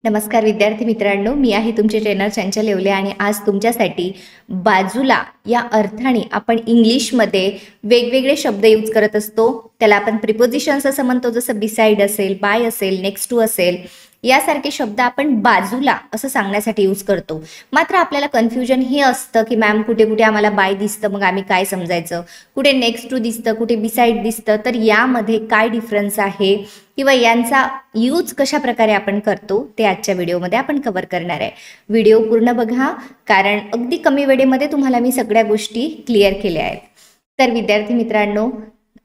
नमस्कार विद्यार्थी मित्रांनो, मी आहे तुमचे ट्रेनर चंचल येवले आणि आज तुमच्यासाठी बाजूला या अर्थाने आपण इंग्लिशमध्ये वेगवेगळे शब्द यूज करत असतो. त्याला आपण प्रिपोजिशन्स असं म्हणतो, जसं बिसाइड असेल, बाय असेल, नेक्स्ट टू असेल, यासारखे शब्द आपण बाजूला असं सांगण्यासाठी यूज करतो. मात्र आपल्याला कन्फ्युजन हे असतं की मॅम कुठे कुठे आम्हाला बाय दिसतं, मग आम्ही काय समजायचं, कुठे नेक्स्ट टू दिसतं, कुठे बिसाइड दिसतं, तर यामध्ये काय डिफरन्स आहे किंवा यांचा यूज कशा प्रकारे आपण करतो ते आजच्या व्हिडिओमध्ये आपण कव्हर करणार आहे. व्हिडिओ पूर्ण बघा, कारण अगदी कमी वेळेमध्ये तुम्हाला मी सगळ्या गोष्टी क्लिअर केल्या आहेत. तर विद्यार्थी मित्रांनो,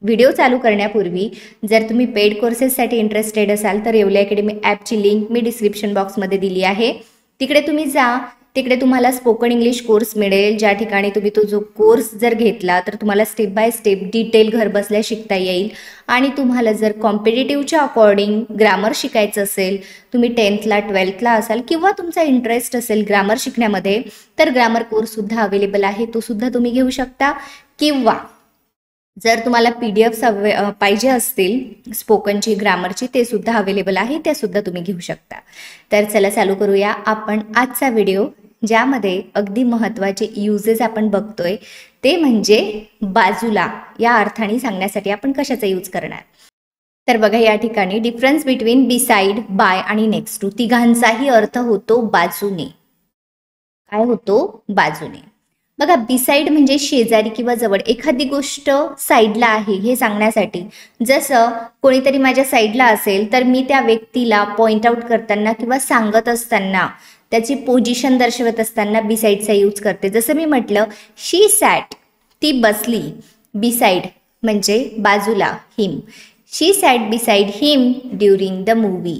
व्हिडिओ चालू करण्यापूर्वी जर तुम्ही पेड कोर्सेससाठी इंटरेस्टेड असाल तर येवले अकॅडमी ॲपची लिंक मी डिस्क्रिप्शन बॉक्समध्ये दिली आहे. तिकडे तुम्ही जा. तिकडे तुम्हाला स्पोकन इंग्लिश कोर्स मिळेल, ज्या ठिकाणी तुम्ही तो जो कोर्स जर घेतला तर तुम्हाला स्टेप बाय स्टेप डिटेल घर बसल्या शिकता येईल. आणि तुम्हाला जर कॉम्पिटिटिव्हच्या अकॉर्डिंग ग्रामर शिकायचं असेल, तुम्ही 10th ला 12th ला असाल किंवा तुमचा इंटरेस्ट असेल ग्रामर शिकण्यामध्ये, तर ग्रामर कोर्ससुद्धा अवेलेबल आहे, तो सुद्धा तुम्ही घेऊ शकता. किंवा जर तुम्हाला PDF पाहिजे असतील स्पोकनची, ग्रामरची, ते सुद्धा अवेलेबल आहे, त्या सुद्धा तुम्ही घेऊ शकता. तर चला चालू करूया आपण आजचा व्हिडिओ, ज्यामध्ये अगदी महत्त्वाचे युजेस आपण बघतोय, ते म्हणजे बाजूला या अर्थाने सांगण्यासाठी आपण कशाचा यूज करणार. तर बघा, या ठिकाणी डिफरन्स बिटवीन बिसाइड, बाय आणि नेक्स्ट टू तिघांचाही अर्थ होतो बाजूने. काय होतो? बाजूने. बघा, बिसाइड म्हणजे शेजारी किंवा जवळ, एखादी गोष्ट साईडला आहे हे सांगण्यासाठी. जसं कोणीतरी माझ्या साईडला असेल तर मी त्या व्यक्तीला पॉइंट आउट करताना किंवा सांगत असताना, त्याची पोझिशन दर्शवत असताना बिसाइडचा यूज करते. जसं मी म्हटलं, शी सॅट, ती बसली. बिसाइड म्हणजे बाजूला, him. She sat beside him during the movie.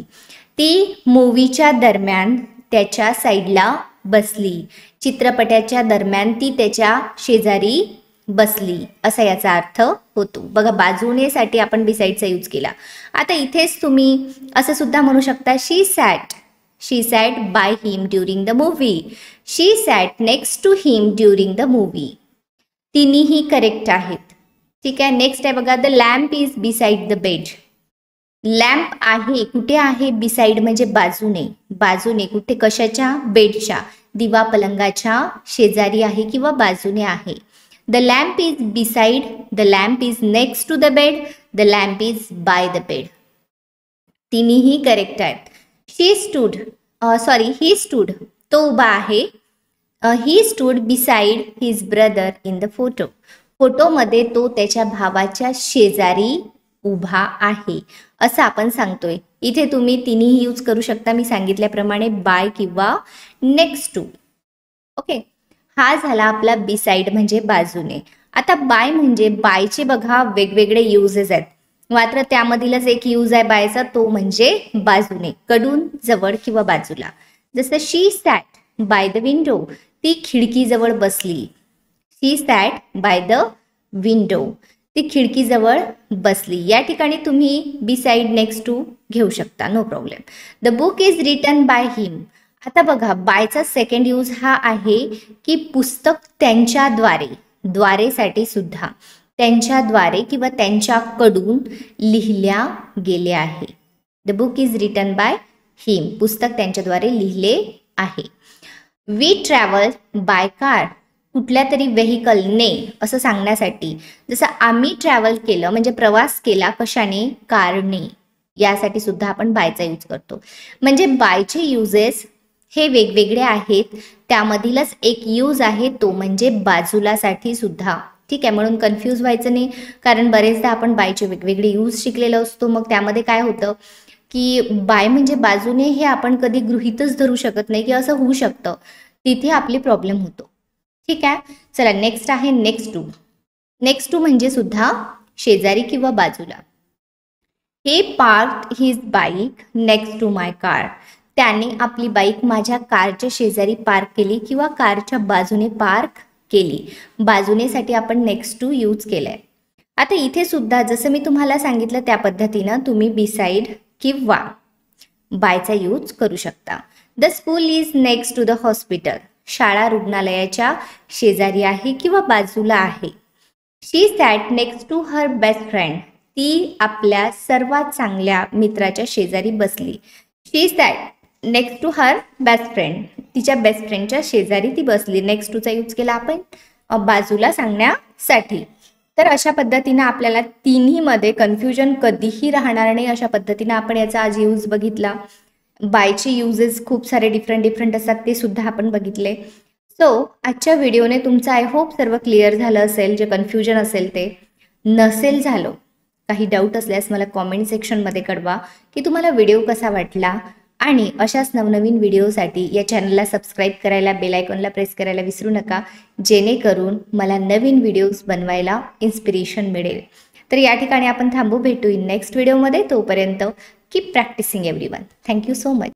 ती मूवीच्या दरम्यान त्याच्या साईडला बसली. चित्रपटाच्या दरम्यान ती त्याच्या शेजारी बसली, असा याचा अर्थ होतो. बघा, बाजूनेसाठी आपण बिसाइडचा यूज केला. आता इथेच तुम्ही असं सुद्धा म्हणू शकता, she sat by him during the movie. She sat next to him during the movie. तिन्हीही करेक्ट आहेत. ठीक आहे. नेक्स्ट आहे बघा, the lamp is beside the bed. Lamp आहे, कुठे आहे? बिसाइड म्हणजे बाजूने. बाजूने कुठे? कशाच्या? बेडच्या, दिवा पलंगाच्या शेजारी आहे किंवा बाजूने आहे. The lamp is beside, the lamp is next to the bed, the lamp is by the bed. तिन्हीही करेक्ट आहेत. ही स्टूड, तो उभा आहे. He stood beside his brother in the photo. फोटोमध्ये तो त्याच्या भावाच्या शेजारी उभा आहे, असं आपण सांगतोय. इथे तुम्ही तिन्ही यूज करू शकता, मी सांगितल्याप्रमाणे, बाय किंवा नेक्स्ट टू. ओके. हा झाला आपला बिसाइड म्हणजे बाजूने. आता बाय म्हणजे, बायचे बघा वेगवेगळे युजेस आहेत, मात्र त्यामधीलच एक यूज आहे बायचा, तो म्हणजे बाजूने, कडून, जवळ किंवा बाजूला. जसं शी सॅट बाय द विंडो, ती खिडकीजवळ बसली. She sat by the window, ती खिडकीजवळ बसली. या ठिकाणी तुम्ही बिसाइड, नेक्स्ट टू घेऊ शकता, no problem. The book is written by him. आता बघा, बायचा सेकंड यूज हा आहे की पुस्तक त्यांच्याद्वारे, द्वारेसाठी सुद्धा, त्यांच्याद्वारे किंवा त्यांच्याकडून लिहिल्या गेले आहे. The book is written by हिम, पुस्तक त्यांच्याद्वारे लिहिले आहे. वी ट्रॅव्हल बाय कार, कुठल्या तरी व्हेकलने असं सांगण्यासाठी. जसं आम्ही ट्रॅव्हल केलं म्हणजे प्रवास केला, कशाने? कारने. यासाठी सुद्धा आपण बायचा यूज करतो. म्हणजे बायचे युजेस हे वेगवेगळे आहेत, त्यामधीलच एक यूज आहे तो म्हणजे बाजूलासाठी सुद्धा. ठीक आहे. म्हणून कन्फ्यूज व्हायचं नाही, कारण बरेचदा आपण बायचे वेगवेगळे यूज शिकलेलो असतो. मग त्यामध्ये काय होतं की बाय म्हणजे बाजूने हे आपण कधी गृहीतच धरू शकत नाही की असं होऊ शकतं, तिथे आपली प्रॉब्लेम होतो. ठीक आहे. चला, नेक्स्ट आहे नेक्स्ट टू. नेक्स्ट टू म्हणजे सुद्धा शेजारी किंवा बाजूला. हे parked his bike next to my car. त्याने आपली बाईक माझ्या कारच्या शेजारी पार्क केली किंवा कारच्या बाजूने पार्क केली. बाजूनेसाठी आपण नेक्स्ट टू यूज केलंय. आता इथे सुद्धा जसं मी तुम्हाला सांगितलं त्या पद्धतीनं तुम्ही बिसाइड किंवा बायचा यूज करू शकता. The school is next to the hospital. शाळा रुग्णालयाच्या शेजारी आहे किंवा बाजूला आहे. She sat next to her best friend. ती आपल्या सर्वात चांगल्या मित्राच्या शेजारी बसली. She sat next to her best friend, तिच्या बेस्ट फ्रेंडच्या शेजारी ती बसली. नेक्स्ट टूचा यूज केला आपण बाजूला सांगण्यासाठी. तर अशा पद्धतीनं आपल्याला तिन्हीमध्ये कन्फ्युजन कधीही राहणार नाही, अशा पद्धतीनं आपण याचा आज यूज बघितला. बायचे युजेस खूप सारे डिफरंट असतात, ते सुद्धा आपण बघितले. सो आजच्या व्हिडिओने तुमचं आय होप सर्व क्लिअर झालं असेल. जे कन्फ्युजन असेल ते नसेल झालं, काही डाऊट असल्यास मला कॉमेंट सेक्शनमध्ये कळवा की तुम्हाला व्हिडिओ कसा वाटला. आणि अशाच नवनवीन व्हिडिओसाठी या चॅनलला सबस्क्राईब करायला, बेल आयकॉनला प्रेस करायला विसरू नका, जेणेकरून मला नवीन व्हिडिओज बनवायला इन्स्पिरेशन मिळेल. तर या ठिकाणी आपण थांबू, भेटू इन नेक्स्ट व्हिडिओमध्ये. तोपर्यंत keep practising everyone. Thank you so much.